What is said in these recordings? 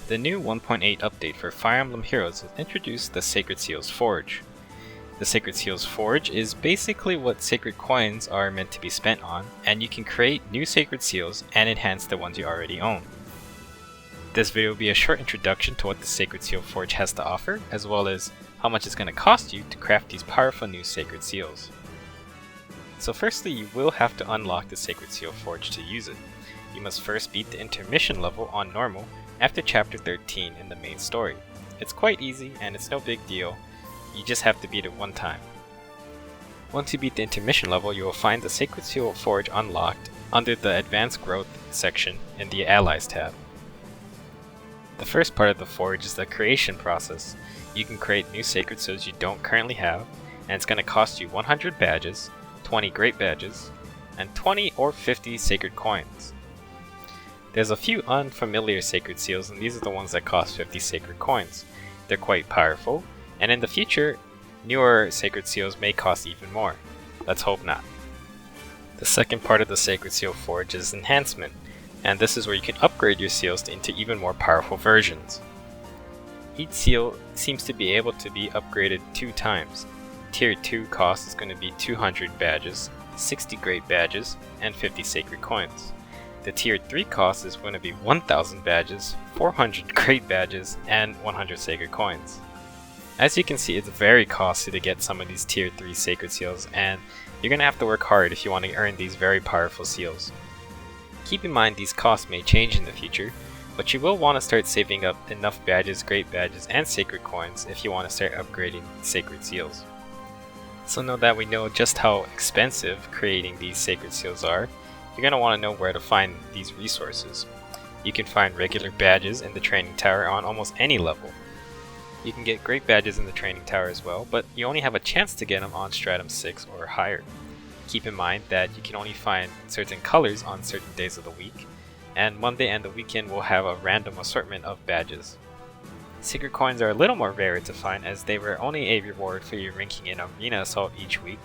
The new 1.8 update for Fire Emblem Heroes has introduced the Sacred Seals Forge. The Sacred Seals Forge is basically what sacred coins are meant to be spent on, and you can create new sacred seals and enhance the ones you already own. This video will be a short introduction to what the Sacred Seal Forge has to offer, as well as how much it's going to cost you to craft these powerful new sacred seals. So firstly, you will have to unlock the Sacred Seal Forge to use it. You must first beat the intermission level on normal after chapter 13 in the main story. It's quite easy and it's no big deal, you just have to beat it one time. Once you beat the intermission level, you will find the Sacred Seal Forge unlocked under the Advanced Growth section in the Allies tab. The first part of the forge is the creation process. You can create new sacred seals you don't currently have, and it's going to cost you 100 badges, 20 great badges, and 20 or 50 sacred coins. There's a few unfamiliar sacred seals, and these are the ones that cost 50 sacred coins. They're quite powerful, and in the future, newer sacred seals may cost even more. Let's hope not. The second part of the Sacred Seal Forge is Enhancement, and this is where you can upgrade your seals into even more powerful versions. Each seal seems to be able to be upgraded 2 times. Tier 2 cost is going to be 200 badges, 60 great badges, and 50 sacred coins. The Tier 3 cost is going to be 1000 badges, 400 great badges, and 100 sacred coins. As you can see, it's very costly to get some of these Tier 3 sacred seals, and you're going to have to work hard if you want to earn these very powerful seals. Keep in mind these costs may change in the future, but you will want to start saving up enough badges, great badges, and sacred coins if you want to start upgrading sacred seals. So now that we know just how expensive creating these sacred seals are, you're going to want to know where to find these resources. You can find regular badges in the training tower on almost any level. You can get great badges in the training tower as well, but you only have a chance to get them on Stratum 6 or higher. Keep in mind that you can only find certain colors on certain days of the week, and Monday and the weekend will have a random assortment of badges. Secret coins are a little more rare to find, as they were only a reward for your ranking in Arena Assault each week.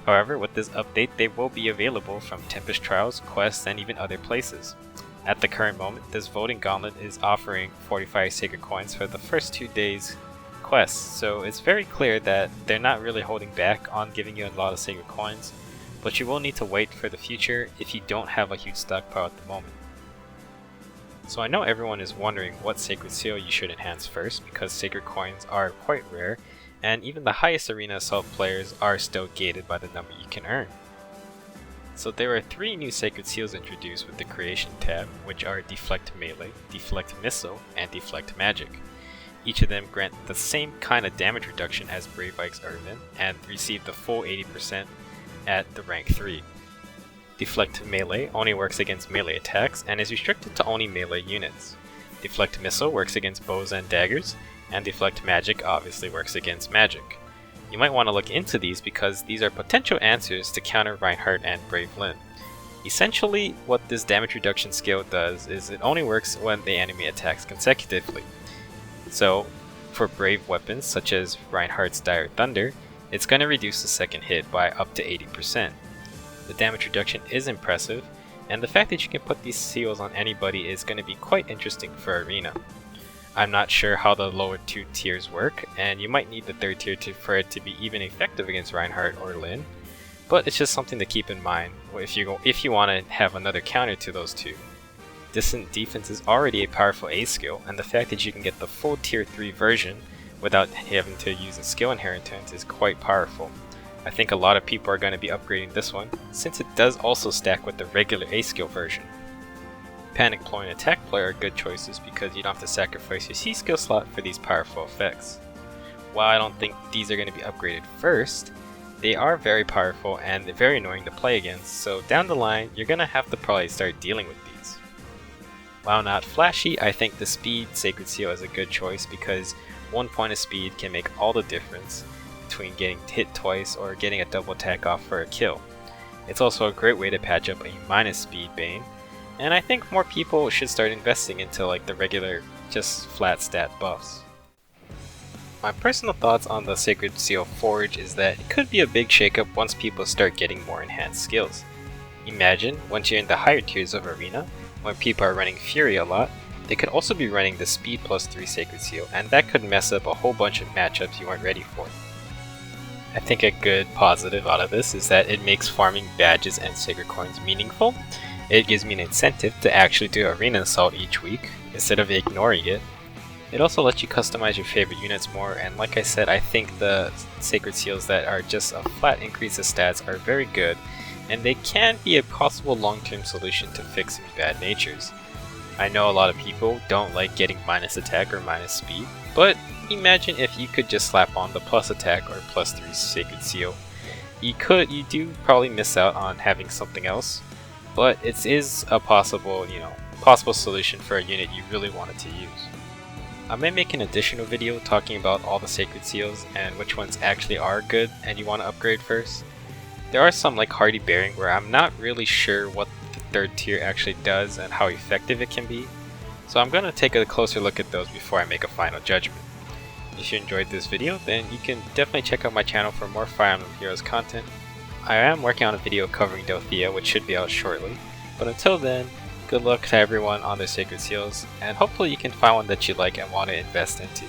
However, with this update, they will be available from Tempest Trials, quests, and even other places. At the current moment, this voting gauntlet is offering 45 sacred coins for the first 2 days quests, so it's very clear that they're not really holding back on giving you a lot of sacred coins, but you will need to wait for the future if you don't have a huge stockpile at the moment. So I know everyone is wondering what sacred seal you should enhance first, because sacred coins are quite rare, and even the highest Arena Assault players are still gated by the number you can earn. So there are 3 new sacred seals introduced with the Creation tab, which are Deflect Melee, Deflect Missile, and Deflect Magic. Each of them grant the same kind of damage reduction as Brave Ike's Ermin, and receive the full 80% at the rank 3. Deflect Melee only works against melee attacks, and is restricted to only melee units. Deflect Missile works against bows and daggers, and Deflect Magic obviously works against magic. You might want to look into these because these are potential answers to counter Reinhardt and Brave Lyn. Essentially, what this damage reduction skill does is it only works when the enemy attacks consecutively. So, for brave weapons such as Reinhardt's Dire Thunder, it's going to reduce the second hit by up to 80%. The damage reduction is impressive, and the fact that you can put these seals on anybody is going to be quite interesting for Arena. I'm not sure how the lower 2 tiers work, and you might need the 3rd tier for it to be even effective against Reinhardt or Lyn, but it's just something to keep in mind if you want to have another counter to those 2. Distant Defense is already a powerful A skill, and the fact that you can get the full tier 3 version without having to use a skill inheritance is quite powerful. I think a lot of people are going to be upgrading this one, since it does also stack with the regular A skill version. Panic Ploy and Attack Ploy are good choices because you don't have to sacrifice your C skill slot for these powerful effects. While I don't think these are going to be upgraded first, they are very powerful and very annoying to play against, so down the line you're going to have to probably start dealing with these. While not flashy, I think the Speed Sacred Seal is a good choice because 1 point of speed can make all the difference between getting hit twice or getting a double attack off for a kill. It's also a great way to patch up a minus speed Bane, and I think more people should start investing into like the regular, just flat stat buffs. My personal thoughts on the Sacred Seal Forge is that it could be a big shakeup once people start getting more enhanced skills. Imagine, once you're in the higher tiers of Arena, when people are running Fury a lot, They could also be running the speed plus 3 Sacred Seal, and that could mess up a whole bunch of matchups you weren't ready for. I think a good positive out of this is that it makes farming badges and sacred coins meaningful. It gives me an incentive to actually do Arena Assault each week, instead of ignoring it. It also lets you customize your favorite units more, and like I said, I think the Sacred Seals that are just a flat increase of stats are very good, and they can be a possible long-term solution to fixing bad natures. I know a lot of people don't like getting minus attack or minus speed, but imagine if you could just slap on the plus attack or plus 3 Sacred Seal. You do probably miss out on having something else, but it is a possible solution for a unit you really wanted to use. I may make an additional video talking about all the Sacred Seals and which ones actually are good and you want to upgrade first. There are some like Hardy Bearing where I'm not really sure what the 3rd tier actually does and how effective it can be, so I'm going to take a closer look at those before I make a final judgment. If you enjoyed this video, then you can definitely check out my channel for more Fire Emblem Heroes content. I am working on a video covering Dorothea, which should be out shortly, but until then, good luck to everyone on their Sacred Seals, and hopefully you can find one that you like and want to invest into.